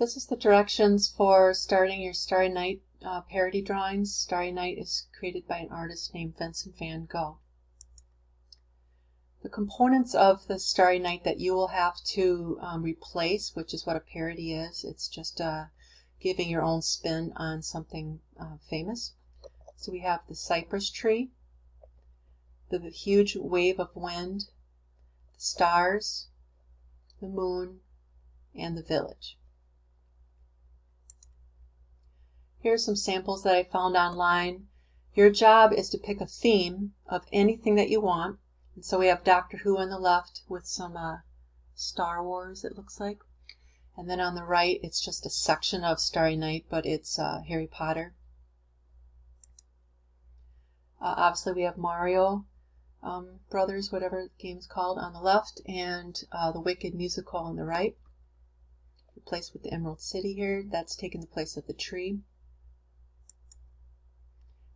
This is the directions for starting your Starry Night parody drawings. Starry Night is created by an artist named Vincent van Gogh. The components of the Starry Night that you will have to replace, which is what a parody is, it's just giving your own spin on something famous. So we have the cypress tree, the huge wave of wind, the stars, the moon, and the village. Here are some samples that I found online. Your job is to pick a theme of anything that you want. And so we have Doctor Who on the left with some Star Wars, it looks like. And then on the right, it's just a section of Starry Night, but it's Harry Potter. Obviously, we have Mario Brothers, whatever the game's called, on the left, and the Wicked musical on the right. Replaced with the Emerald City here. That's taking the place of the tree.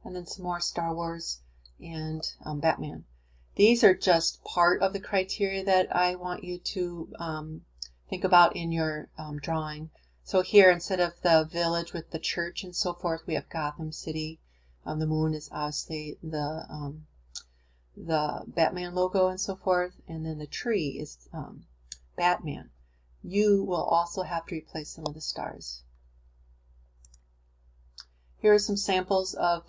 And then some more Star Wars and Batman. These are just part of the criteria that I want you to think about in your drawing. So here, instead of the village with the church and so forth, we have Gotham City. The moon is obviously the Batman logo and so forth, and then the tree is Batman. You will also have to replace some of the stars. Here are some samples of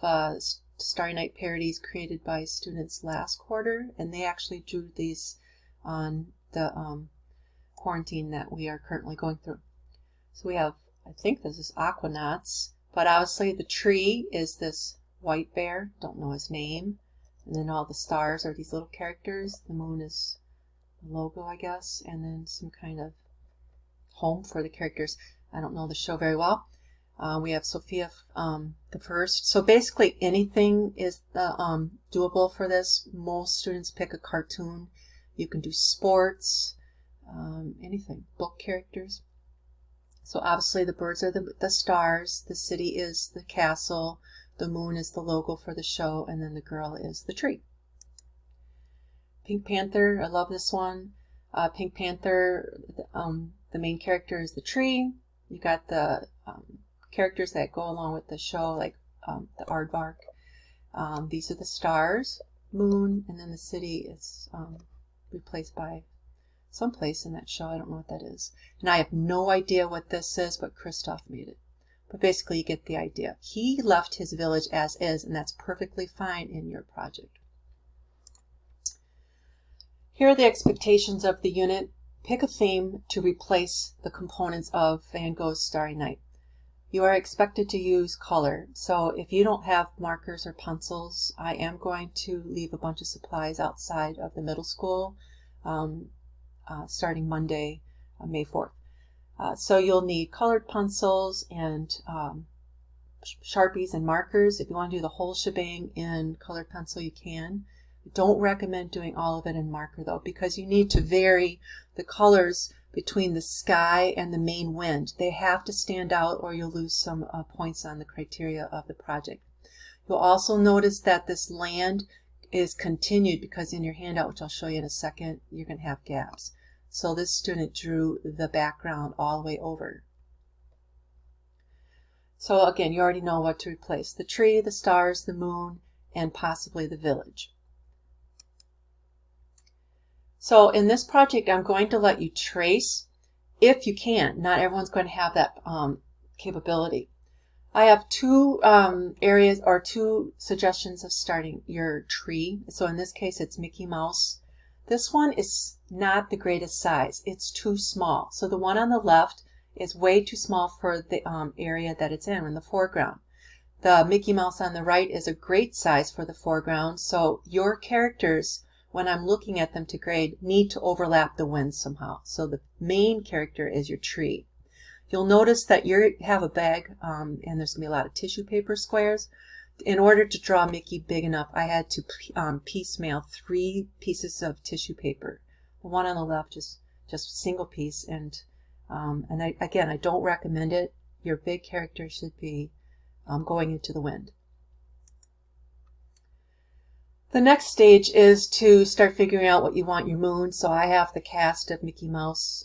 Starry Night parodies created by students last quarter, and they actually drew these on the quarantine that we are currently going through. So we have, I think this is Aquanauts, but obviously the tree is this white bear, don't know his name, and then all the stars are these little characters. The moon is the logo, I guess, and then some kind of home for the characters. I don't know the show very well. We have Sophia the First. So basically anything is doable for this. Most students pick a cartoon. You can do sports, anything, book characters. So obviously the birds are the stars, the city is the castle, the moon is the logo for the show, and then the girl is the tree. Pink Panther, I love this one. Pink Panther, the main character is the tree. You got the characters that go along with the show, like the aardvark. These are the stars, moon, and then the city is replaced by someplace in that show. I don't know what that is. And I have no idea what this is, but Christoph made it. But basically you get the idea. He left his village as is, and that's perfectly fine in your project. Here are the expectations of the unit. Pick a theme to replace the components of Van Gogh's Starry Night. You are expected to use color, so if you don't have markers or pencils, I am going to leave a bunch of supplies outside of the middle school starting Monday, May 4th. So you'll need colored pencils and Sharpies and markers. If you want to do the whole shebang in colored pencil, you can. Don't recommend doing all of it in marker though, because you need to vary the colors between the sky and the main wind. They have to stand out or you'll lose some points on the criteria of the project. You'll also notice that this land is continued because in your handout, which I'll show you in a second, you're going to have gaps. So this student drew the background all the way over. So again, you already know what to replace. The tree, the stars, the moon, and possibly the village. So in this project, I'm going to let you trace if you can. Not everyone's going to have that capability. I have two areas or two suggestions of starting your tree. So in this case, it's Mickey Mouse. This one is not the greatest size. It's too small. So the one on the left is way too small for the area that it's in the foreground. The Mickey Mouse on the right is a great size for the foreground. So your characters, when I'm looking at them to grade, need to overlap the wind somehow. So the main character is your tree. You'll notice that you have a bag and there's going to be a lot of tissue paper squares. In order to draw Mickey big enough, I had to piecemeal 3 pieces of tissue paper. The one on the left is just a single piece, and I don't recommend it. Your big character should be going into the wind. The next stage is to start figuring out what you want your moon. So I have the cast of Mickey Mouse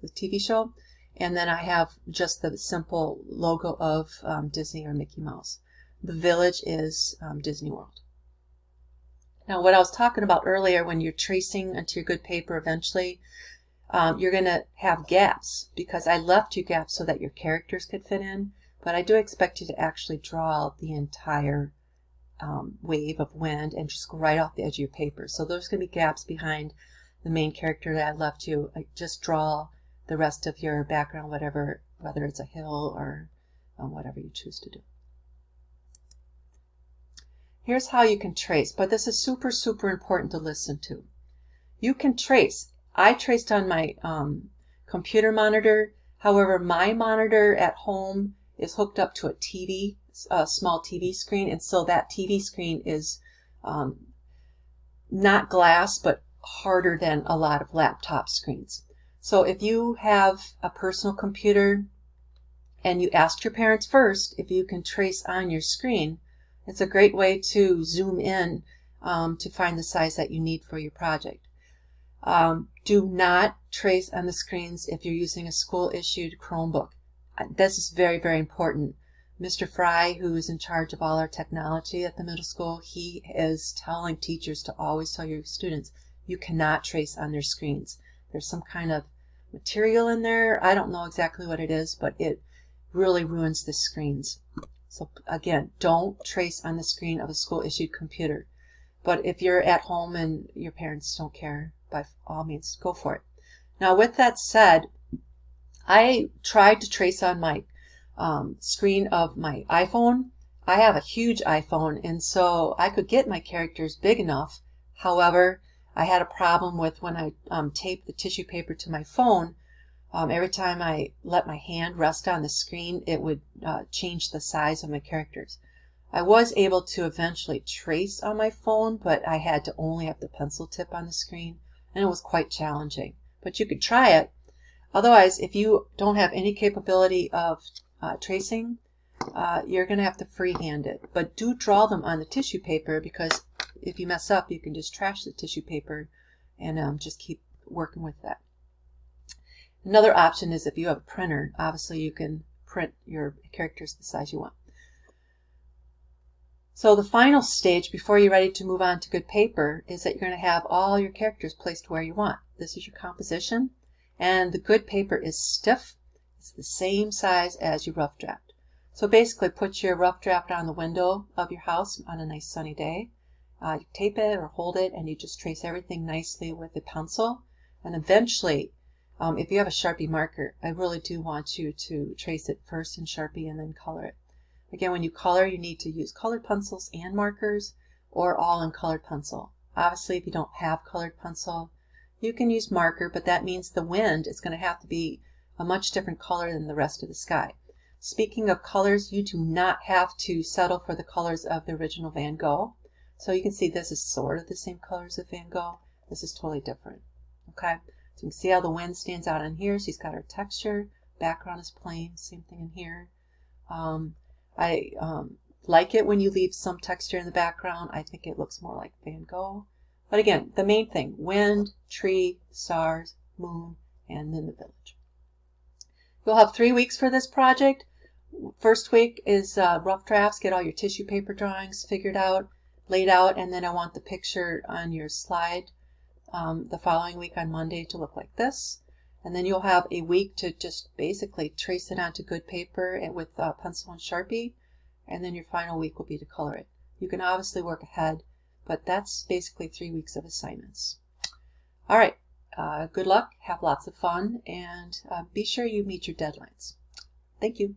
the TV show. And then I have just the simple logo of Disney or Mickey Mouse. The village is Disney World. Now, what I was talking about earlier, when you're tracing onto your good paper eventually, you're going to have gaps, because I left you gaps so that your characters could fit in, but I do expect you to actually draw the entire wave of wind and just go right off the edge of your paper. So there's going to be gaps behind the main character that I left you. Just draw the rest of your background, whatever, whether it's a hill or whatever you choose to do. Here's how you can trace, but this is super, super important to listen to. You can trace. I traced on my computer monitor. However, my monitor at home is hooked up to a TV, a small TV screen, and so that TV screen is not glass, but harder than a lot of laptop screens. So if you have a personal computer and you asked your parents first if you can trace on your screen, it's a great way to zoom in to find the size that you need for your project. Do not trace on the screens if you're using a school-issued Chromebook. This is very, very important. Mr. Fry, who is in charge of all our technology at the middle school, he is telling teachers to always tell your students, you cannot trace on their screens. There's some kind of material in there. I don't know exactly what it is, but it really ruins the screens. So again, don't trace on the screen of a school-issued computer. But if you're at home and your parents don't care, by all means, go for it. Now, with that said, I tried to trace on my screen of my iPhone. I have a huge iPhone, and so I could get my characters big enough. However, I had a problem with when I taped the tissue paper to my phone. Every time I let my hand rest on the screen, it would change the size of my characters. I was able to eventually trace on my phone, but I had to only have the pencil tip on the screen, and it was quite challenging. But you could try it. Otherwise, if you don't have any capability of tracing, you're going to have to freehand it. But do draw them on the tissue paper, because if you mess up, you can just trash the tissue paper and just keep working with that. Another option is if you have a printer, obviously you can print your characters the size you want. So the final stage before you're ready to move on to good paper is that you're going to have all your characters placed where you want. This is your composition, and the good paper is stiff. It's the same size as your rough draft. So basically put your rough draft on the window of your house on a nice sunny day. You tape it or hold it, and you just trace everything nicely with a pencil. And eventually, if you have a Sharpie marker, I really do want you to trace it first in Sharpie and then color it. Again, when you color, you need to use colored pencils and markers, or all in colored pencil. Obviously, if you don't have colored pencil, you can use marker, but that means the wind is going to have to be a much different color than the rest of the sky. Speaking of colors, you do not have to settle for the colors of the original Van Gogh. So you can see this is sort of the same colors as Van Gogh. This is totally different. Okay? So you can see how the wind stands out on here. She's got her texture. Background is plain. Same thing in here. I like it when you leave some texture in the background. I think it looks more like Van Gogh. But again, the main thing, wind, tree, stars, moon, and then the village. You'll have 3 weeks for this project. First week is rough drafts. Get all your tissue paper drawings figured out, laid out, and then I want the picture on your slide the following week on Monday to look like this. And then you'll have a week to just basically trace it onto good paper with pencil and Sharpie. And then your final week will be to color it. You can obviously work ahead, but that's basically 3 weeks of assignments. All right, good luck, have lots of fun, and be sure you meet your deadlines. Thank you.